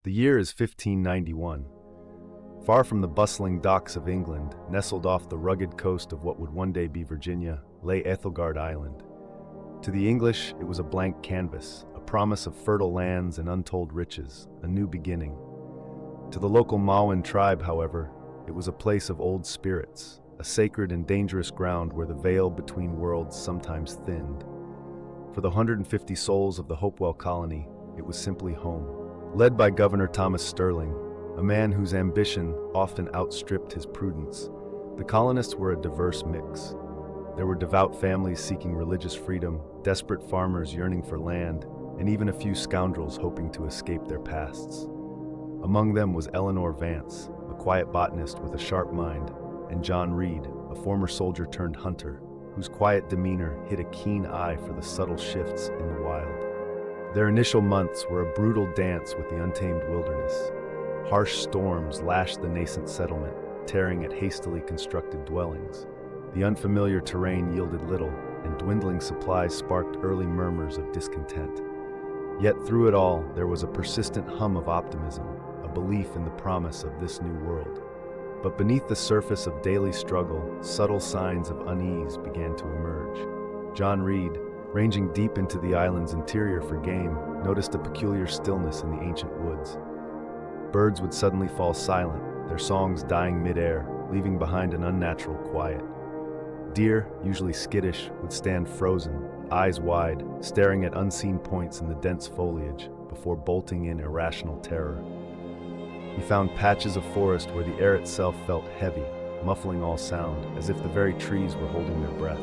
The year is 1591. Far from the bustling docks of England, nestled off the rugged coast of what would one day be Virginia, lay Aethelgard Island. To the English, it was a blank canvas, a promise of fertile lands and untold riches, a new beginning. To the local Maoan tribe, however, it was a place of old spirits, a sacred and dangerous ground where the veil between worlds sometimes thinned. For the 150 souls of the Hopewell colony, it was simply home. Led by Governor Thomas Sterling, a man whose ambition often outstripped his prudence, the colonists were a diverse mix. There were devout families seeking religious freedom, desperate farmers yearning for land, and even a few scoundrels hoping to escape their pasts. Among them was Eleanor Vance, a quiet botanist with a sharp mind, and John Reed, a former soldier turned hunter, whose quiet demeanor hid a keen eye for the subtle shifts in the wild. Their initial months were a brutal dance with the untamed wilderness. Harsh storms lashed the nascent settlement, tearing at hastily constructed dwellings. The unfamiliar terrain yielded little, and dwindling supplies sparked early murmurs of discontent. Yet through it all, there was a persistent hum of optimism, a belief in the promise of this new world. But beneath the surface of daily struggle, subtle signs of unease began to emerge. John Reed, ranging deep into the island's interior for game, noticed a peculiar stillness in the ancient woods. Birds would suddenly fall silent, their songs dying mid-air, leaving behind an unnatural quiet. Deer, usually skittish, would stand frozen, eyes wide, staring at unseen points in the dense foliage, before bolting in irrational terror. He found patches of forest where the air itself felt heavy, muffling all sound, as if the very trees were holding their breath.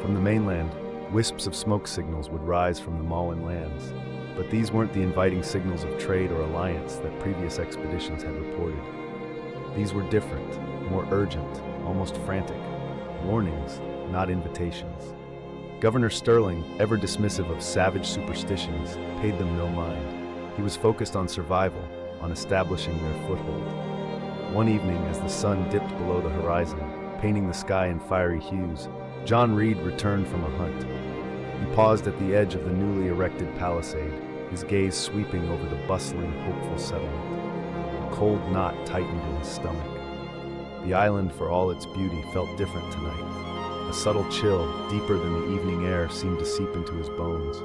From the mainland, wisps of smoke signals would rise from the Maoan lands, but these weren't the inviting signals of trade or alliance that previous expeditions had reported. These were different, more urgent, almost frantic. Warnings, not invitations. Governor Sterling, ever dismissive of savage superstitions, paid them no mind. He was focused on survival, on establishing their foothold. One evening, as the sun dipped below the horizon, painting the sky in fiery hues, John Reed returned from a hunt. He paused at the edge of the newly erected palisade, his gaze sweeping over the bustling, hopeful settlement. A cold knot tightened in his stomach. The island, for all its beauty, felt different tonight. A subtle chill, deeper than the evening air, seemed to seep into his bones.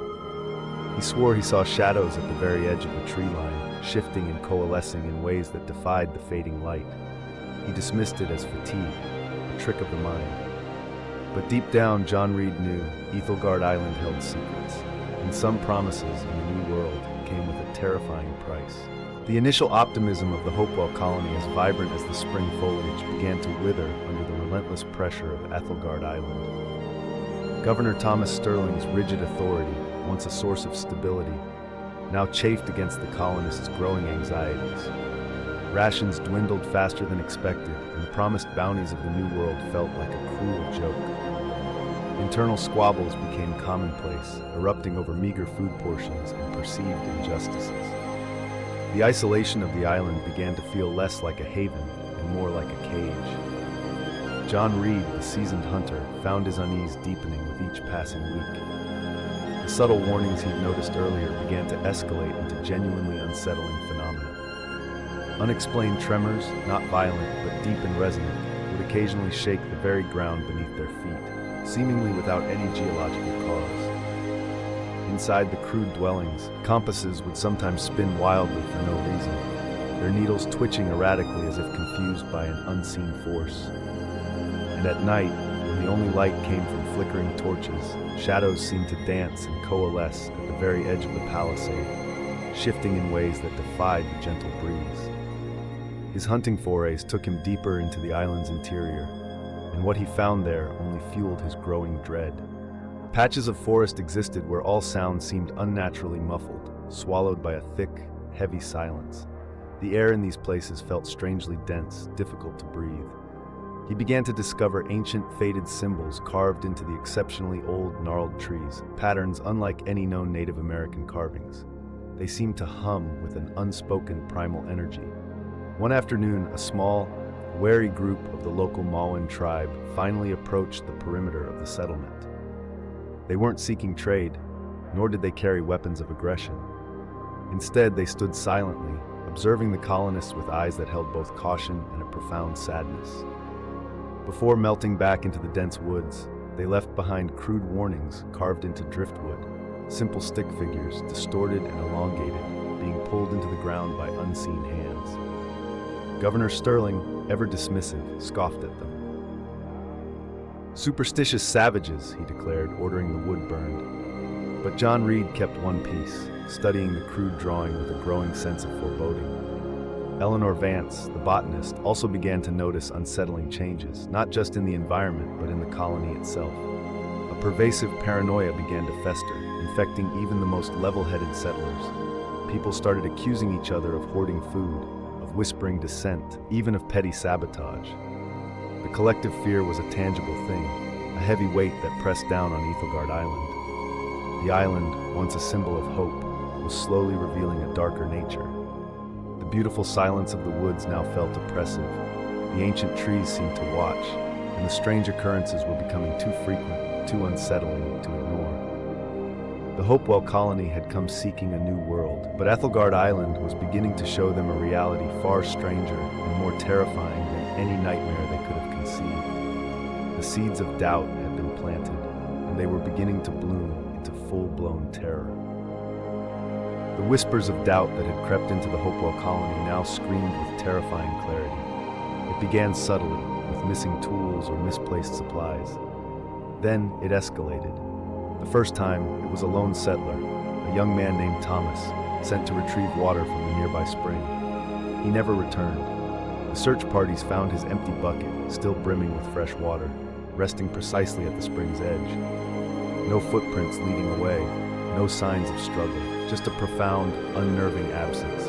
He swore he saw shadows at the very edge of the tree line, shifting and coalescing in ways that defied the fading light. He dismissed it as fatigue, a trick of the mind. But deep down, John Reed knew Aethelgard Island held secrets, and some promises in the New World came with a terrifying price. The initial optimism of the Hopewell colony, as vibrant as the spring foliage, began to wither under the relentless pressure of Aethelgard Island. Governor Thomas Sterling's rigid authority, once a source of stability, now chafed against the colonists' growing anxieties. Rations dwindled faster than expected, and the promised bounties of the New World felt like a cruel joke. Internal squabbles became commonplace, erupting over meager food portions and perceived injustices. The isolation of the island began to feel less like a haven and more like a cage. John Reed, the seasoned hunter, found his unease deepening with each passing week. The subtle warnings he'd noticed earlier began to escalate into genuinely unsettling phenomena. Unexplained tremors, not violent but deep and resonant, would occasionally shake the very ground beneath their feet, seemingly without any geological cause. Inside the crude dwellings, compasses would sometimes spin wildly for no reason, their needles twitching erratically as if confused by an unseen force. And at night, when the only light came from flickering torches, shadows seemed to dance and coalesce at the very edge of the palisade, shifting in ways that defied the gentle breeze. His hunting forays took him deeper into the island's interior, and what he found there only fueled his growing dread. Patches of forest existed where all sounds seemed unnaturally muffled, swallowed by a thick, heavy silence. The air in these places felt strangely dense, difficult to breathe. He began to discover ancient, faded symbols carved into the exceptionally old, gnarled trees, patterns unlike any known Native American carvings. They seemed to hum with an unspoken primal energy. One afternoon, a small, wary group of the local Maoan tribe finally approached the perimeter of the settlement. They weren't seeking trade, nor did they carry weapons of aggression. Instead, they stood silently, observing the colonists with eyes that held both caution and a profound sadness. Before melting back into the dense woods, they left behind crude warnings carved into driftwood, simple stick figures, distorted and elongated, being pulled into the ground by unseen hands. Governor Sterling, ever dismissive, scoffed at them. "Superstitious savages," he declared, ordering the wood burned. But John Reed kept one peace, studying the crude drawing with a growing sense of foreboding. Eleanor Vance, the botanist, also began to notice unsettling changes, not just in the environment, but in the colony itself. A pervasive paranoia began to fester, infecting even the most level-headed settlers. People started accusing each other of hoarding food, of whispering dissent, even of petty sabotage. The collective fear was a tangible thing, a heavy weight that pressed down on Aethelgard Island. The island, once a symbol of hope, was slowly revealing a darker nature. The beautiful silence of the woods now felt oppressive. The ancient trees seemed to watch, and the strange occurrences were becoming too frequent, too unsettling to ignore. The Hopewell colony had come seeking a new world, but Aethelgard Island was beginning to show them a reality far stranger and more terrifying than any nightmare they could have conceived. The seeds of doubt had been planted, and they were beginning to bloom into full-blown terror. The whispers of doubt that had crept into the Hopewell colony now screamed with terrifying clarity. It began subtly, with missing tools or misplaced supplies. Then it escalated. The first time, it was a lone settler, a young man named Thomas, sent to retrieve water from the nearby spring. He never returned. The search parties found his empty bucket, still brimming with fresh water, resting precisely at the spring's edge. No footprints leading away, no signs of struggle, just a profound, unnerving absence.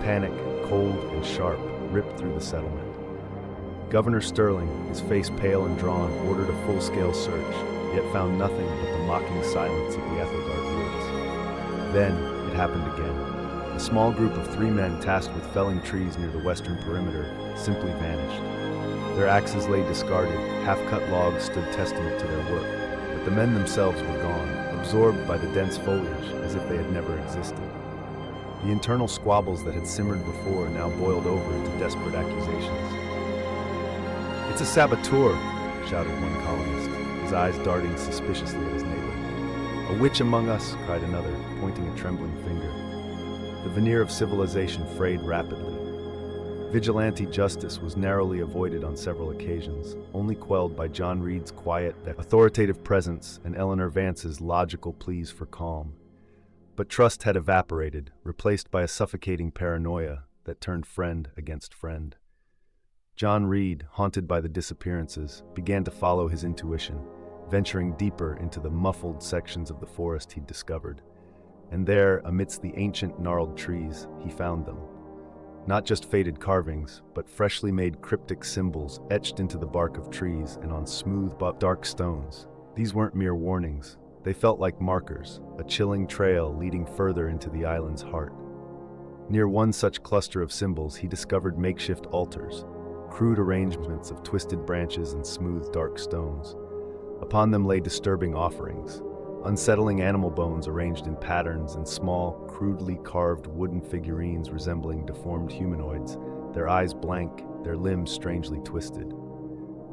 Panic, cold and sharp, ripped through the settlement. Governor Sterling, his face pale and drawn, ordered a full-scale search, yet found nothing but the mocking silence of the Aethelgard woods. Then, it happened again. A small group of 3 men tasked with felling trees near the western perimeter simply vanished. Their axes lay discarded, half-cut logs stood testament to their work, but the men themselves were gone, absorbed by the dense foliage as if they had never existed. The internal squabbles that had simmered before now boiled over into desperate accusations. "It's a saboteur," shouted one colonist, his eyes darting suspiciously at his neighbor. "A witch among us," cried another, pointing a trembling finger. The veneer of civilization frayed rapidly. Vigilante justice was narrowly avoided on several occasions, only quelled by John Reed's quiet, authoritative presence and Eleanor Vance's logical pleas for calm. But trust had evaporated, replaced by a suffocating paranoia that turned friend against friend. John Reed, haunted by the disappearances, began to follow his intuition, venturing deeper into the muffled sections of the forest he'd discovered. And there, amidst the ancient gnarled trees, he found them. Not just faded carvings, but freshly made cryptic symbols etched into the bark of trees and on smooth but dark stones. These weren't mere warnings. They felt like markers, a chilling trail leading further into the island's heart. Near one such cluster of symbols, he discovered makeshift altars, crude arrangements of twisted branches and smooth dark stones. Upon them lay disturbing offerings, unsettling animal bones arranged in patterns and small, crudely carved wooden figurines resembling deformed humanoids, their eyes blank, their limbs strangely twisted.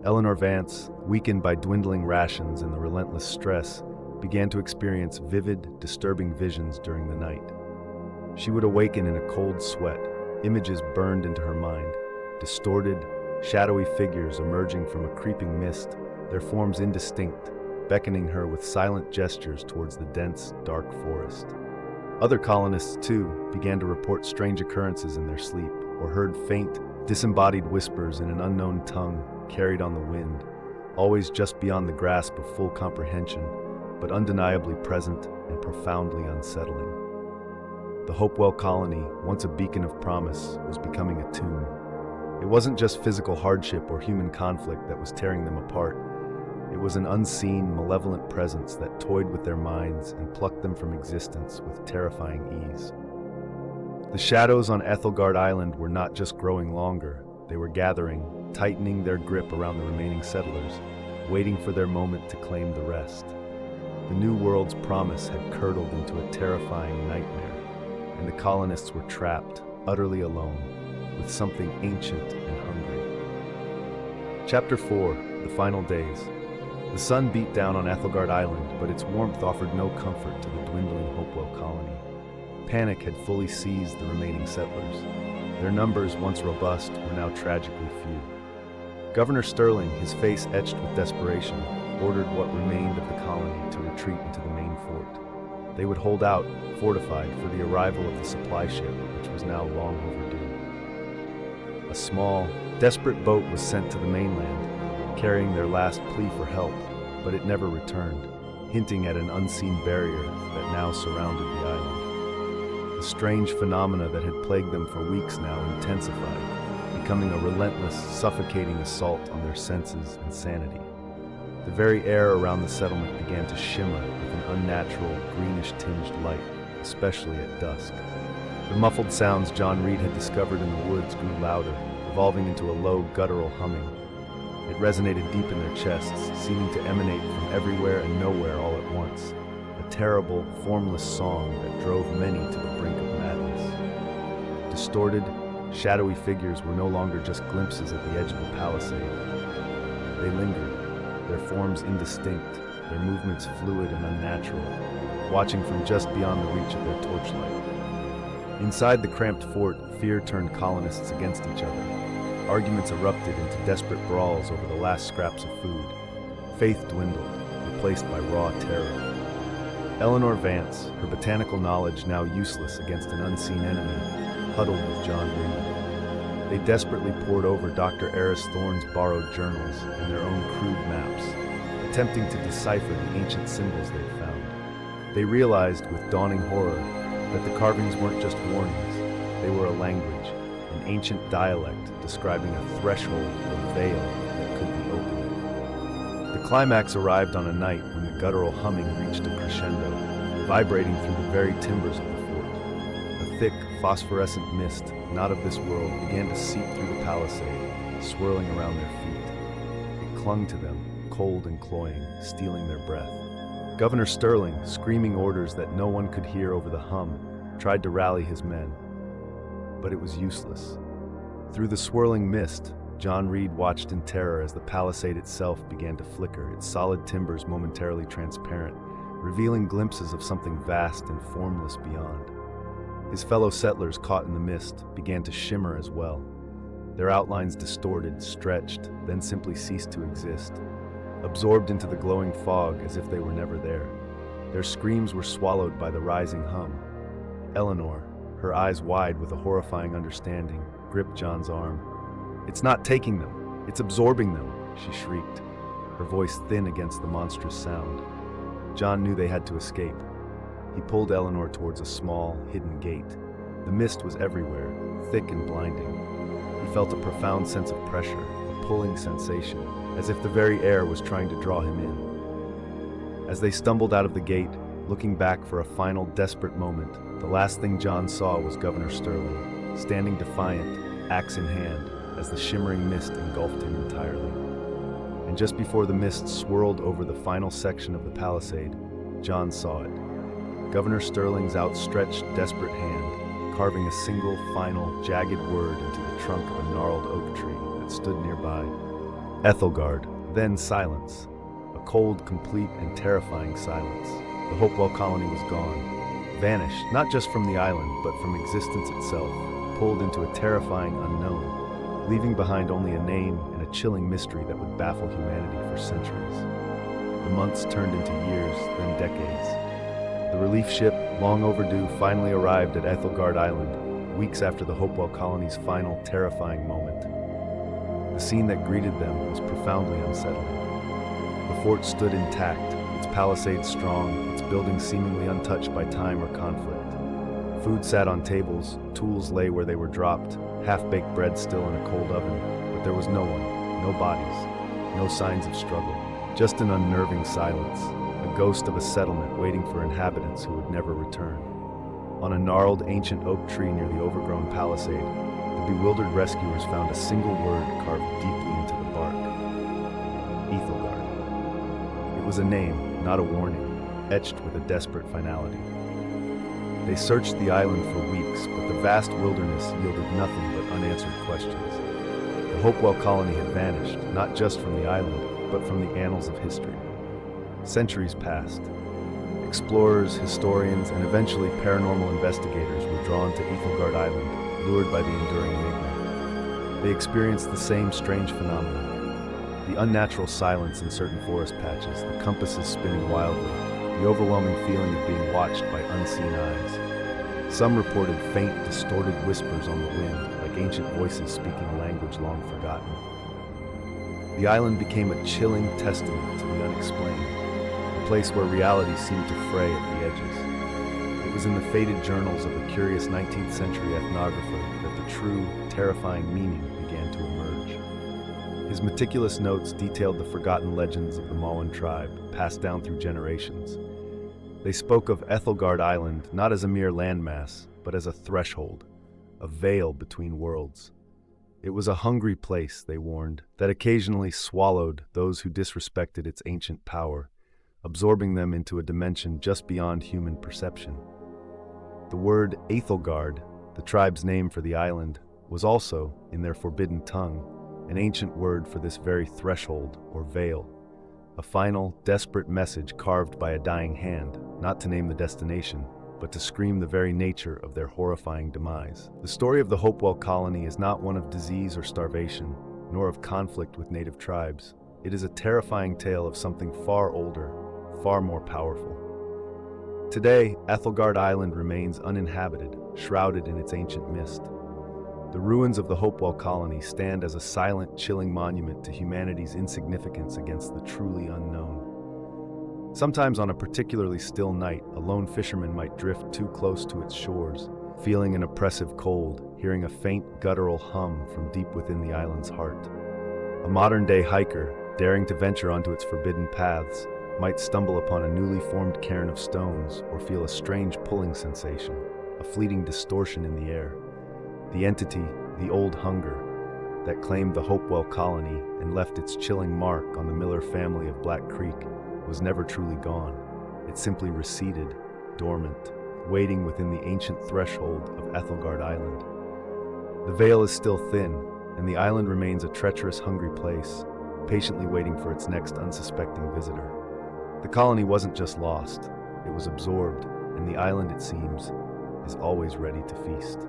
Eleanor Vance, weakened by dwindling rations and the relentless stress, began to experience vivid, disturbing visions during the night. She would awaken in a cold sweat, images burned into her mind, distorted, shadowy figures emerging from a creeping mist, their forms indistinct, beckoning her with silent gestures towards the dense, dark forest. Other colonists, too, began to report strange occurrences in their sleep, or heard faint, disembodied whispers in an unknown tongue carried on the wind, always just beyond the grasp of full comprehension, but undeniably present and profoundly unsettling. The Hopewell colony, once a beacon of promise, was becoming a tomb. It wasn't just physical hardship or human conflict that was tearing them apart. It was an unseen, malevolent presence that toyed with their minds and plucked them from existence with terrifying ease. The shadows on Aethelgard Island were not just growing longer, they were gathering, tightening their grip around the remaining settlers, waiting for their moment to claim the rest. The new world's promise had curdled into a terrifying nightmare, and the colonists were trapped, utterly alone, with something ancient and hungry. Chapter 4: The Final Days. The sun beat down on Aethelgard Island, but its warmth offered no comfort to the dwindling Hopewell colony. Panic had fully seized the remaining settlers. Their numbers, once robust, were now tragically few. Governor Sterling, his face etched with desperation, ordered what remained of the colony to retreat into the main fort. They would hold out, fortified, for the arrival of the supply ship, which was now long overdue. A small, desperate boat was sent to the mainland, carrying their last plea for help, but it never returned, hinting at an unseen barrier that now surrounded the island. The strange phenomena that had plagued them for weeks now intensified, becoming a relentless, suffocating assault on their senses and sanity. The very air around the settlement began to shimmer with an unnatural, greenish-tinged light, especially at dusk. The muffled sounds John Reed had discovered in the woods grew louder, evolving into a low, guttural humming. It resonated deep in their chests, seeming to emanate from everywhere and nowhere all at once. A terrible, formless song that drove many to the brink of madness. Distorted, shadowy figures were no longer just glimpses at the edge of the palisade. They lingered, their forms indistinct, their movements fluid and unnatural, watching from just beyond the reach of their torchlight. Inside the cramped fort, fear turned colonists against each other. Arguments erupted into desperate brawls over the last scraps of food. Faith dwindled, replaced by raw terror. Eleanor Vance, her botanical knowledge now useless against an unseen enemy, huddled with John Reed. They desperately pored over Dr. Eris Thorne's borrowed journals and their own crude maps, attempting to decipher the ancient symbols they'd found. They realized with dawning horror that the carvings weren't just warnings, they were a language, an ancient dialect describing a threshold or veil that could be opened. The climax arrived on a night when the guttural humming reached a crescendo, vibrating through the very timbers of the fort. A thick, phosphorescent mist, not of this world, began to seep through the palisade, swirling around their feet. It clung to them, cold and cloying, stealing their breath. Governor Sterling, screaming orders that no one could hear over the hum, tried to rally his men. But it was useless. Through the swirling mist, John Reed watched in terror as the palisade itself began to flicker, its solid timbers momentarily transparent, revealing glimpses of something vast and formless beyond. His fellow settlers, caught in the mist, began to shimmer as well. Their outlines distorted, stretched, then simply ceased to exist, absorbed into the glowing fog as if they were never there. Their screams were swallowed by the rising hum. Eleanor, her eyes wide with a horrifying understanding, gripped John's arm. "It's not taking them, it's absorbing them," she shrieked, her voice thin against the monstrous sound. John knew they had to escape. He pulled Eleanor towards a small, hidden gate. The mist was everywhere, thick and blinding. He felt a profound sense of pressure, a pulling sensation, as if the very air was trying to draw him in. As they stumbled out of the gate, looking back for a final desperate moment, the last thing John saw was Governor Sterling, standing defiant, axe in hand, as the shimmering mist engulfed him entirely. And just before the mist swirled over the final section of the palisade, John saw it. Governor Sterling's outstretched, desperate hand, carving a single, final, jagged word into the trunk of a gnarled oak tree that stood nearby. Aethelgard, then silence. A cold, complete, and terrifying silence. The Hopewell colony was gone. Vanished, not just from the island, but from existence itself, pulled into a terrifying unknown, leaving behind only a name and a chilling mystery that would baffle humanity for centuries. The months turned into years, then decades. The relief ship, long overdue, finally arrived at Aethelgard Island, weeks after the Hopewell colony's final, terrifying moment. The scene that greeted them was profoundly unsettling. The fort stood intact, its palisades strong, its buildings seemingly untouched by time or conflict. Food sat on tables, tools lay where they were dropped, half-baked bread still in a cold oven, but there was no one, no bodies, no signs of struggle, just an unnerving silence, a ghost of a settlement waiting for inhabitants who would never return. On a gnarled ancient oak tree near the overgrown palisade, the bewildered rescuers found a single word carved deeply into the bark. Aethelgard. It was a name, not a warning, etched with a desperate finality. They searched the island for weeks, but the vast wilderness yielded nothing but unanswered questions. The Hopewell colony had vanished, not just from the island, but from the annals of history. Centuries passed. Explorers, historians, and eventually paranormal investigators were drawn to Aethelgard Island, lured by the enduring enigma. They experienced the same strange phenomena. The unnatural silence in certain forest patches, the compasses spinning wildly, the overwhelming feeling of being watched by unseen eyes. Some reported faint, distorted whispers on the wind, like ancient voices speaking a language long forgotten. The island became a chilling testament to the unexplained, a place where reality seemed to fray at the edges. It was in the faded journals of a curious 19th century ethnographer that the true, terrifying meaning began to emerge. His meticulous notes detailed the forgotten legends of the Mawan tribe, passed down through generations. They spoke of Aethelgard Island not as a mere landmass, but as a threshold, a veil between worlds. It was a hungry place, they warned, that occasionally swallowed those who disrespected its ancient power, absorbing them into a dimension just beyond human perception. The word Aethelgard, the tribe's name for the island, was also, in their forbidden tongue, an ancient word for this very threshold or veil, a final, desperate message carved by a dying hand, not to name the destination, but to scream the very nature of their horrifying demise. The story of the Hopewell colony is not one of disease or starvation, nor of conflict with native tribes. It is a terrifying tale of something far older, far more powerful. Today, Aethelgard Island remains uninhabited, shrouded in its ancient mist. The ruins of the Hopewell colony stand as a silent, chilling monument to humanity's insignificance against the truly unknown. Sometimes on a particularly still night, a lone fisherman might drift too close to its shores, feeling an oppressive cold, hearing a faint guttural hum from deep within the island's heart. A modern-day hiker, daring to venture onto its forbidden paths, might stumble upon a newly formed cairn of stones or feel a strange pulling sensation, a fleeting distortion in the air. The entity, the old hunger, that claimed the Hopewell colony and left its chilling mark on the Miller family of Black Creek was never truly gone. It simply receded, dormant, waiting within the ancient threshold of Aethelgard Island. The veil is still thin, and the island remains a treacherous, hungry place, patiently waiting for its next unsuspecting visitor. The colony wasn't just lost, it was absorbed, and the island, it seems, is always ready to feast.